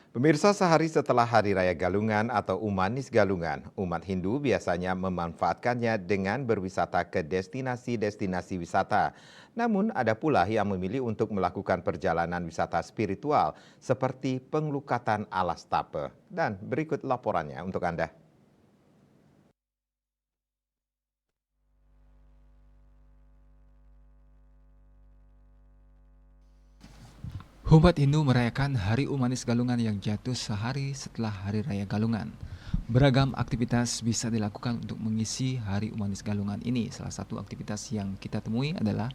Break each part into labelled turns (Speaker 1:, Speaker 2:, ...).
Speaker 1: Pemirsa, sehari setelah Hari Raya Galungan atau Umanis Galungan, umat Hindu biasanya memanfaatkannya dengan berwisata ke destinasi-destinasi wisata. Namun ada pula yang memilih untuk melakukan perjalanan wisata spiritual seperti penglukatan alas tape. Dan berikut laporannya untuk Anda.
Speaker 2: Umat Hindu merayakan Hari Umanis Galungan yang jatuh sehari setelah Hari Raya Galungan. Beragam aktivitas bisa dilakukan untuk mengisi Hari Umanis Galungan ini. Salah satu aktivitas yang kita temui adalah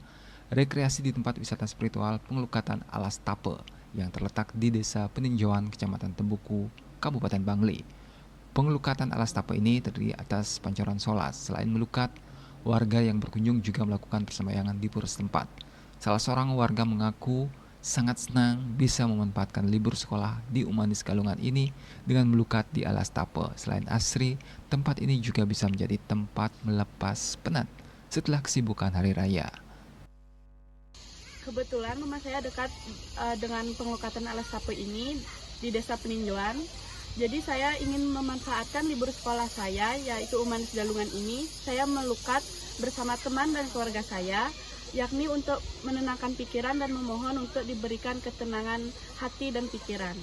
Speaker 2: rekreasi di tempat wisata spiritual Penglukatan Alas Tape yang terletak di Desa Peninjauan, Kecamatan Tembuku, Kabupaten Bangli. Penglukatan Alas Tape ini terdiri atas pancoran solas. Selain melukat, warga yang berkunjung juga melakukan persembahyangan di pura setempat. Salah seorang warga mengaku sangat senang bisa memanfaatkan libur sekolah di Umanis Galungan ini dengan melukat di alas tape. Selain asri, tempat ini juga bisa menjadi tempat melepas penat setelah kesibukan hari raya.
Speaker 3: Kebetulan rumah saya dekat dengan penglukatan alas tape ini di Desa Peninjauan. Jadi saya ingin memanfaatkan libur sekolah saya, yaitu Umanis Galungan ini. Saya melukat bersama teman dan keluarga saya, yakni untuk menenangkan pikiran dan memohon untuk diberikan ketenangan hati dan pikiran.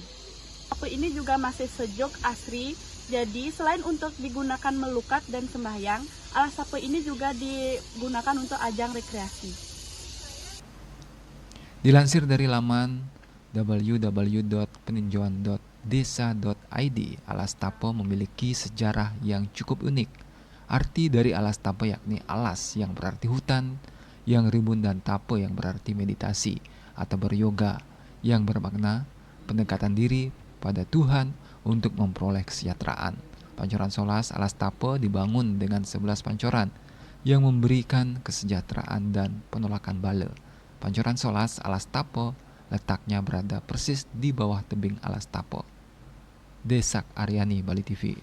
Speaker 3: Tape ini juga masih sejuk, asri. Jadi selain untuk digunakan melukat dan sembahyang, alas tape ini juga digunakan untuk ajang rekreasi.
Speaker 2: Dilansir dari laman www.peninjauan.desa.id, alas tape memiliki sejarah yang cukup unik. Arti dari alas tape yakni alas yang berarti hutan, yang rimbun, dan tape yang berarti meditasi atau beryoga, yang bermakna pendekatan diri pada Tuhan untuk memperoleh kesejahteraan. Pancoran solas alas tape dibangun dengan 11 pancoran yang memberikan kesejahteraan dan penolakan bala. Pancoran solas alas tape letaknya berada persis di bawah tebing alas tape. Desak Aryani, Bali TV.